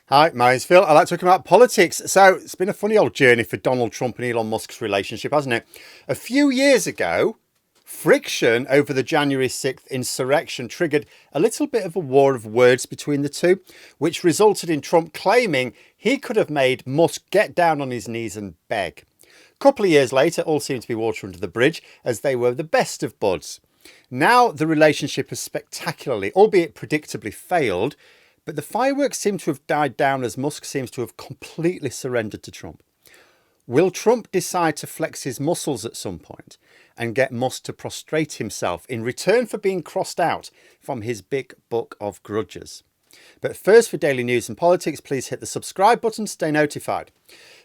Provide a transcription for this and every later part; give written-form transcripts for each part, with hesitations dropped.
Hi, my name's Phil. I like talking about politics. So it's been a funny old journey for Donald Trump and Elon Musk's relationship, hasn't it? A few years ago, friction over the January 6th insurrection triggered a little bit of a war of words between the two, which resulted in Trump claiming he could have made Musk get down on his knees and beg. A couple of years later, all seemed to be water under the bridge, as they were the best of buds. Now the relationship has spectacularly, albeit predictably, failed. But the fireworks seem to have died down as Musk seems to have completely surrendered to Trump. Will Trump decide to flex his muscles at some point and get Musk to prostrate himself in return for being crossed out from his big book of grudges? But first, for daily news and politics, please hit the subscribe button to stay notified.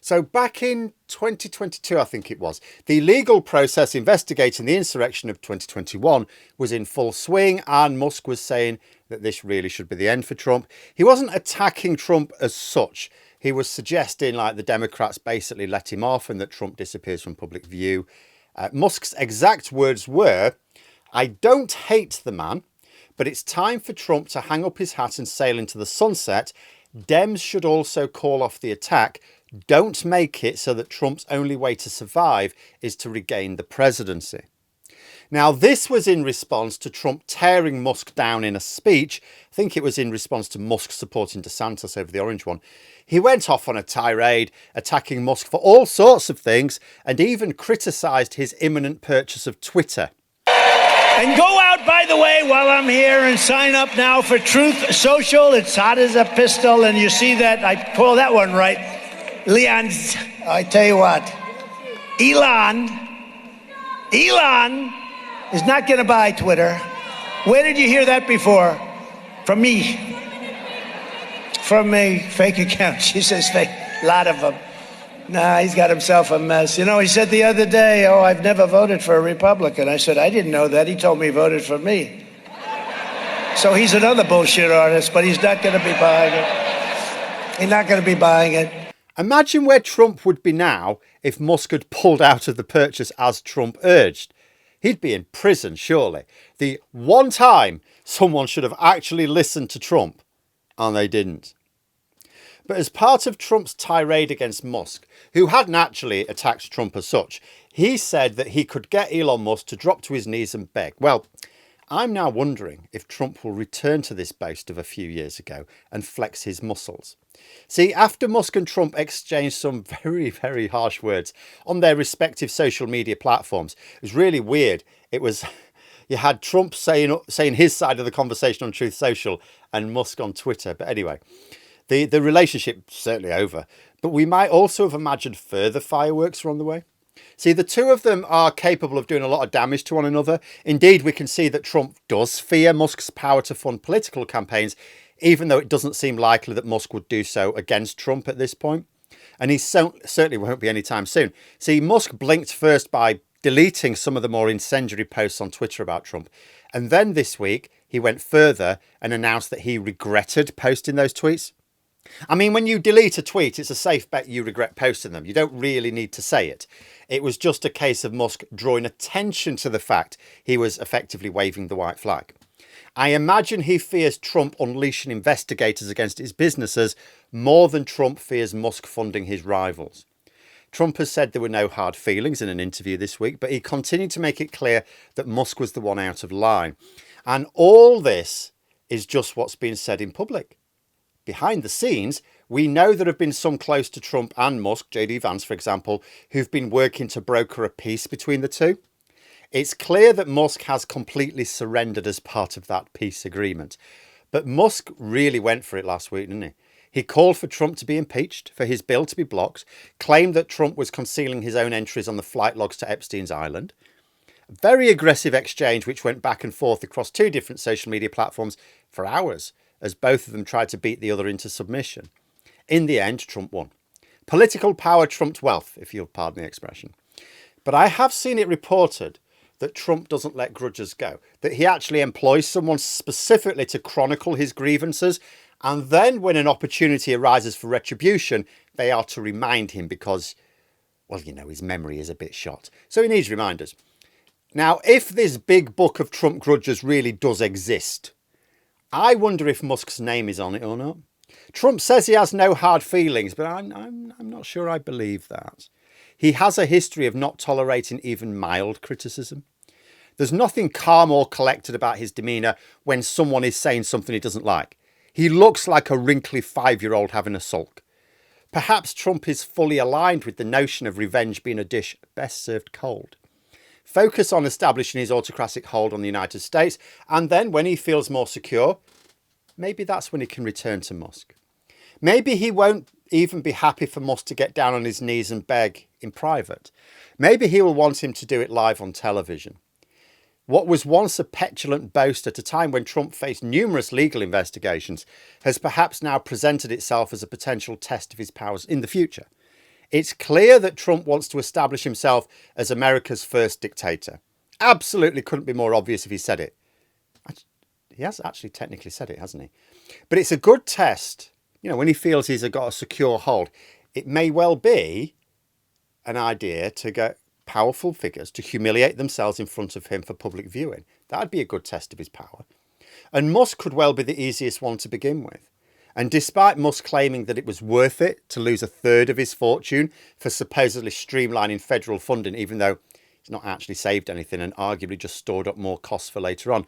So back in 2022, I think it was, the legal process investigating the insurrection of 2021 was in full swing, and Musk was saying that this really should be the end for Trump. He wasn't attacking Trump as such. He was suggesting like the Democrats basically let him off and that Trump disappears from public view. Musk's exact words were, "I don't hate the man, but it's time for Trump to hang up his hat and sail into the sunset. Dems should also call off the attack. Don't make it so that Trump's only way to survive is to regain the presidency." Now, this was in response to Trump tearing Musk down in a speech. I think it was in response to Musk supporting DeSantis over the orange one. He went off on a tirade, attacking Musk for all sorts of things, and even criticised his imminent purchase of Twitter. And go out, by the way, while I'm here and sign up now for Truth Social. It's hot as a pistol, and you see that. I pulled that one right. Leon, I tell you what, Elon is not going to buy Twitter. Where did you hear that before? From me. From a fake account. She says fake. A lot of them. Nah, he's got himself a mess. You know, he said the other day, "Oh, I've never voted for a Republican." I said, "I didn't know that." He told me he voted for me. So he's another bullshit artist, but he's not going to be buying it. He's not going to be buying it. Imagine where Trump would be now if Musk had pulled out of the purchase as Trump urged. He'd be in prison, surely. The one time someone should have actually listened to Trump, and they didn't. But as part of Trump's tirade against Musk, who hadn't actually attacked Trump as such, he said that he could get Elon Musk to drop to his knees and beg. Well, I'm now wondering if Trump will return to this boast of a few years ago and flex his muscles. See, after Musk and Trump exchanged some very, very harsh words on their respective social media platforms, it was really weird. It was, you had Trump saying his side of the conversation on Truth Social and Musk on Twitter. But anyway, the relationship's certainly over. But we might also have imagined further fireworks were on the way. See, the two of them are capable of doing a lot of damage to one another. Indeed, we can see that Trump does fear Musk's power to fund political campaigns, even though it doesn't seem likely that Musk would do so against Trump at this point. And he certainly won't be anytime soon. See, Musk blinked first by deleting some of the more incendiary posts on Twitter about Trump. And then this week, he went further and announced that he regretted posting those tweets. I mean, when you delete a tweet, it's a safe bet you regret posting them. You don't really need to say it. It was just a case of Musk drawing attention to the fact he was effectively waving the white flag. I imagine he fears Trump unleashing investigators against his businesses more than Trump fears Musk funding his rivals. Trump has said there were no hard feelings in an interview this week, but he continued to make it clear that Musk was the one out of line. And all this is just what's been said in public. Behind the scenes, we know there have been some close to Trump and Musk, JD Vance, for example, who've been working to broker a peace between the two. It's clear that Musk has completely surrendered as part of that peace agreement. But Musk really went for it last week, didn't he? He called for Trump to be impeached, for his bill to be blocked, claimed that Trump was concealing his own entries on the flight logs to Epstein's Island. A very aggressive exchange which went back and forth across two different social media platforms for hours, as both of them tried to beat the other into submission. In the end, Trump won. Political power trumped wealth, if you'll pardon the expression. But I have seen it reported that Trump doesn't let grudges go, that he actually employs someone specifically to chronicle his grievances, and then when an opportunity arises for retribution, they are to remind him because, well, you know, his memory is a bit shot. So he needs reminders. Now, if this big book of Trump grudges really does exist, I wonder if Musk's name is on it or not. Trump says he has no hard feelings, but I'm not sure I believe that. He has a history of not tolerating even mild criticism. There's nothing calm or collected about his demeanour when someone is saying something he doesn't like. He looks like a wrinkly 5-year-old having a sulk. Perhaps Trump is fully aligned with the notion of revenge being a dish best served cold. Focus on establishing his autocratic hold on the United States, and then when he feels more secure, maybe that's when he can return to Musk. Maybe he won't even be happy for Musk to get down on his knees and beg in private. Maybe he will want him to do it live on television. What was once a petulant boast at a time when Trump faced numerous legal investigations has perhaps now presented itself as a potential test of his powers in the future. It's clear that Trump wants to establish himself as America's first dictator. Absolutely couldn't be more obvious if he said it. He has actually technically said it, hasn't he? But it's a good test. You know, when he feels he's got a secure hold, it may well be an idea to get powerful figures to humiliate themselves in front of him for public viewing. That'd be a good test of his power. And Musk could well be the easiest one to begin with. And despite Musk claiming that it was worth it to lose a third of his fortune for supposedly streamlining federal funding, even though he's not actually saved anything and arguably just stored up more costs for later on,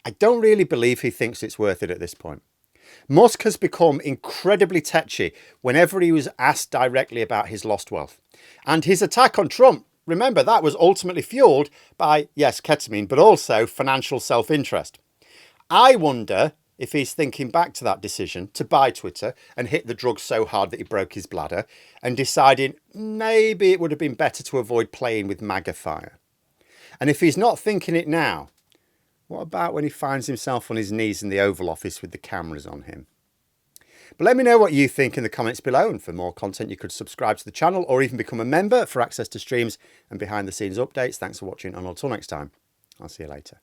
I don't really believe he thinks it's worth it at this point. Musk has become incredibly tetchy whenever he was asked directly about his lost wealth. And his attack on Trump, remember, that was ultimately fueled by, yes, ketamine, but also financial self-interest. I wonder if he's thinking back to that decision to buy Twitter and hit the drugs so hard that he broke his bladder and deciding maybe it would have been better to avoid playing with MAGA fire. And if he's not thinking it now, what about when he finds himself on his knees in the Oval Office with the cameras on him? But let me know what you think in the comments below, and for more content you could subscribe to the channel or even become a member for access to streams and behind the scenes updates. Thanks for watching, and until next time, I'll see you later.